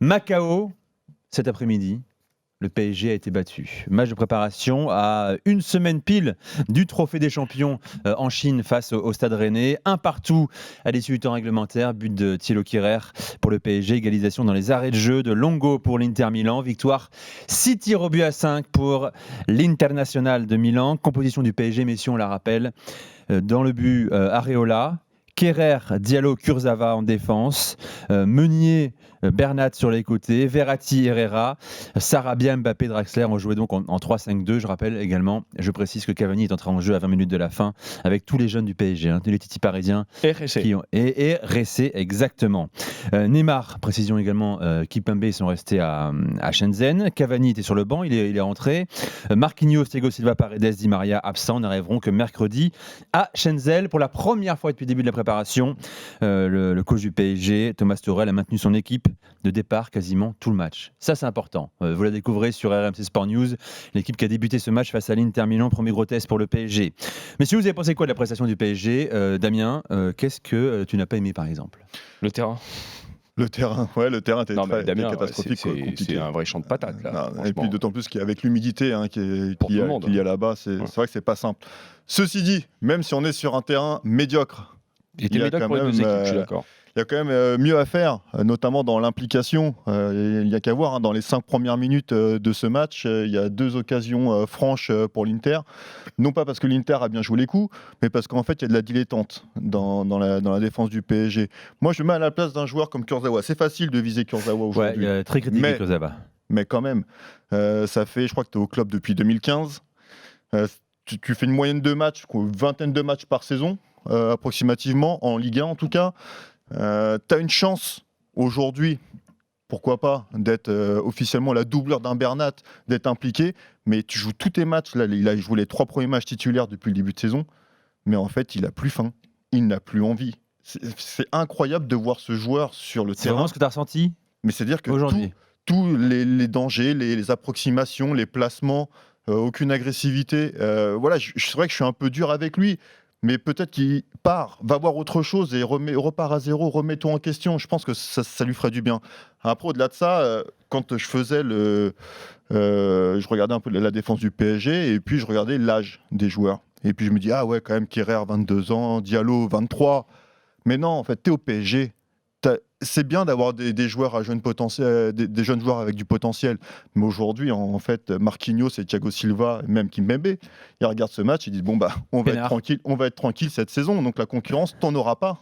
Macao, cet après-midi, le PSG a été battu. Match de préparation à une semaine pile du Trophée des Champions en Chine face au Stade Rennais. 1-1 à l'issue du temps réglementaire. But de Thilo Kehrer pour le PSG. Égalisation dans les arrêts de jeu de Longo pour l'Inter Milan. Victoire 6 tirs au but à 5 pour l'International de Milan. Composition du PSG, messieurs, on la rappelle. Dans le but, Areola. Kehrer, Diallo, Kurzawa en défense, Meunier, Bernat sur les côtés, Verratti, Herrera, Sarabia, Mbappé, Draxler ont joué donc en 3-5-2. Je rappelle également, je précise que Cavani est entré en jeu à 20 minutes de la fin avec tous les jeunes du PSG, tous les titis parisiens. Et Ressé. Et Ressé, exactement. Neymar, précision également, Kimpembe, ils sont restés à Shenzhen. Cavani était sur le banc, il est rentré. Marquinhos, Thiago Silva, Paredes, Di Maria absents, n'arriveront que mercredi à Shenzhen pour la première fois depuis le début de la préparation. Le coach du PSG, Thomas Tuchel, a maintenu son équipe de départ quasiment tout le match. Ça, c'est important. Vous la découvrez sur RMC Sport News. L'équipe qui a débuté ce match face à l'Inter Milan, premier gros test pour le PSG. Messieurs, vous avez pensé quoi de la prestation du PSG? Damien, qu'est-ce que tu n'as pas aimé, par exemple? Le terrain. Le terrain était Damien, catastrophique. C'est un vrai champ de patates. Là, et puis d'autant plus qu'avec l'humidité qu'il y a là-bas, c'est vrai que c'est pas simple. Ceci dit, même si on est sur un terrain médiocre, il y a quand même, je suis d'accord. Il y a quand même mieux à faire, notamment dans l'implication. Il n'y a qu'à voir, dans les 5 premières minutes de ce match, il y a 2 occasions franches pour l'Inter. Non pas parce que l'Inter a bien joué les coups, mais parce qu'en fait, il y a de la dilettante dans la défense du PSG. Moi, je me mets à la place d'un joueur comme Kurzawa. C'est facile de viser Kurzawa aujourd'hui. Ouais, très critiqué Kurzawa. Mais quand même, ça fait, je crois que tu es au club depuis 2015. Tu fais une moyenne de matchs, une vingtaine de matchs par saison. Approximativement, en Ligue 1 en tout cas. Tu as une chance aujourd'hui, pourquoi pas, d'être officiellement la doublure d'un Bernat, d'être impliqué, mais tu joues tous tes matchs. Là, il a joué les 3 premiers matchs titulaires depuis le début de saison, mais en fait, il n'a plus faim, il n'a plus envie. C'est incroyable de voir ce joueur sur le terrain. C'est vraiment ce que tu as ressenti? Mais c'est-à-dire que aujourd'hui, tous les dangers, les approximations, les placements, aucune agressivité. Voilà, c'est vrai que je suis un peu dur avec lui. Mais peut-être qu'il va voir autre chose et repart à zéro, remet-toi en question. Je pense que ça lui ferait du bien. Après, au-delà de ça, quand je faisais je regardais un peu la défense du PSG et puis je regardais l'âge des joueurs. Et puis je me dis, ah ouais, quand même, Kehrer, 22 ans, Diallo, 23. Mais non, en fait, t'es au PSG. C'est bien d'avoir des joueurs à jeune potentiel, des jeunes joueurs avec du potentiel. Mais aujourd'hui, en fait, Marquinhos et Thiago Silva, même Kimpembe, ils regardent ce match et disent bon on va être tranquille cette saison. Donc la concurrence, t'en auras pas.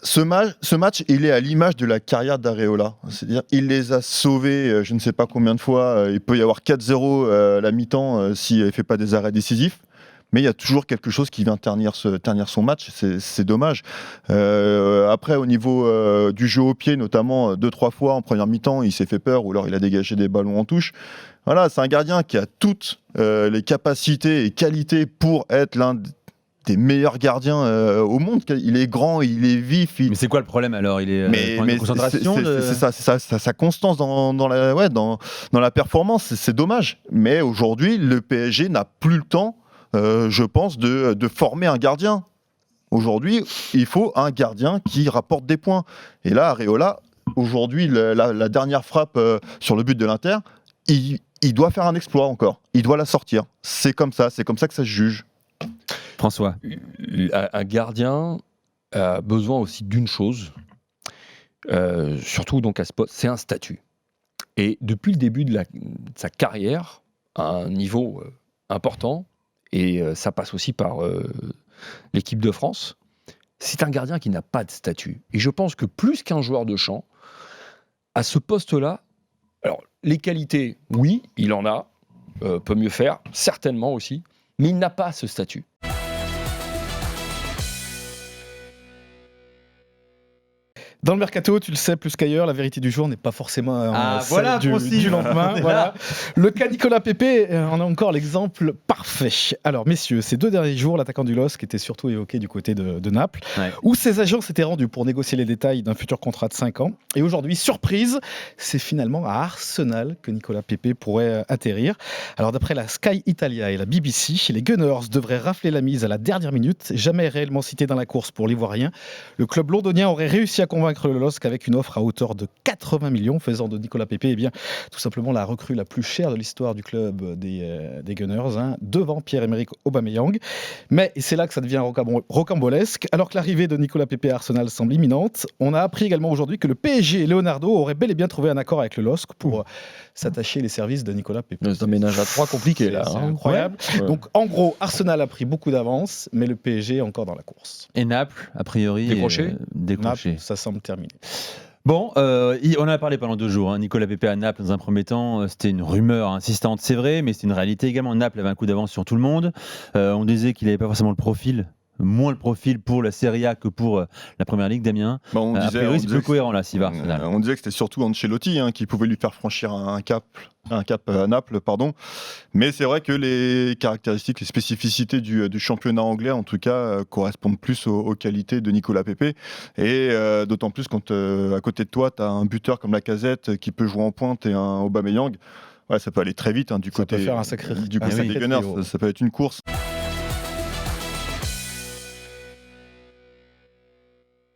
Ce match, il est à l'image de la carrière d'Areola. C'est-à-dire, il les a sauvés, je ne sais pas combien de fois. Il peut y avoir 4-0 à la mi-temps s'il ne fait pas des arrêts décisifs. Mais il y a toujours quelque chose qui vient ternir son match, c'est dommage. Après, au niveau du jeu au pied, notamment 2-3 fois en première mi-temps, il s'est fait peur ou alors il a dégagé des ballons en touche. Voilà, c'est un gardien qui a toutes les capacités et qualités pour être l'un des meilleurs gardiens au monde. Il est grand, il est vif. Mais c'est quoi le problème alors? Il est mais concentration c'est sa constance dans la performance, c'est dommage. Mais aujourd'hui, le PSG n'a plus le temps, je pense, de former un gardien. Aujourd'hui, il faut un gardien qui rapporte des points. Et là, Areola, aujourd'hui, la dernière frappe sur le but de l'Inter, il doit faire un exploit encore. Il doit la sortir. C'est comme ça que ça se juge. François. Un gardien a besoin aussi d'une chose, surtout donc à ce poste, c'est un statut. Et depuis le début de sa carrière, à un niveau important, et ça passe aussi par l'équipe de France, c'est un gardien qui n'a pas de statut. Et je pense que plus qu'un joueur de champ, à ce poste-là, alors les qualités, oui, il en a, peut mieux faire, certainement aussi, mais il n'a pas ce statut. Dans le mercato, tu le sais plus qu'ailleurs, la vérité du jour n'est pas forcément celle voilà un du poncif. lendemain. Voilà. Le cas Nicolas Pepe en a encore l'exemple parfait. Alors messieurs, ces 2 derniers jours, l'attaquant du LOSC était surtout évoqué du côté de Naples, Ouais. où ses agents s'étaient rendus pour négocier les détails d'un futur contrat de 5 ans. Et aujourd'hui, surprise, c'est finalement à Arsenal que Nicolas Pepe pourrait atterrir. Alors d'après la Sky Italia et la BBC, les Gunners devraient rafler la mise à la dernière minute. Jamais réellement cité dans la course pour l'Ivoirien, le club londonien aurait réussi à convaincre le LOSC avec une offre à hauteur de 80 millions, faisant de Nicolas Pepe tout simplement la recrue la plus chère de l'histoire du club des Gunners, devant Pierre-Emerick Aubameyang. Mais et c'est là que ça devient rocambolesque. Alors que l'arrivée de Nicolas Pepe à Arsenal semble imminente, on a appris également aujourd'hui que le PSG et Leonardo auraient bel et bien trouvé un accord avec le LOSC pour s'attacher les services de Nicolas Pepe. C'est un ménage à 3 compliqué là. C'est incroyable. Ouais. Donc en gros, Arsenal a pris beaucoup d'avance, mais le PSG est encore dans la course. Et Naples, a priori, Décroché. décroché. Naples, ça semble terminé. Bon, on en a parlé pendant 2 jours. Nicolas Pepe à Naples, dans un premier temps, c'était une rumeur insistante, c'est vrai, mais c'est une réalité également. Naples avait un coup d'avance sur tout le monde. On disait qu'il n'avait pas forcément le profil, moins le profil pour la Serie A que pour la Première Ligue, Damien. On A disait, priori, c'est plus que- cohérent là, s'il va à Arsenal. on disait que c'était surtout Ancelotti qui pouvait lui faire franchir un cap à Naples, pardon. Mais c'est vrai que les caractéristiques, les spécificités du championnat anglais, en tout cas, correspondent plus aux qualités de Nicolas Pepe. Et d'autant plus quand à côté de toi, tu as un buteur comme Lacazette qui peut jouer en pointe et un Aubameyang. Ouais, ça peut aller très vite du Ça peut côté faire un sacré- du un côté sacré des Gunners. trio. Ça peut être une course.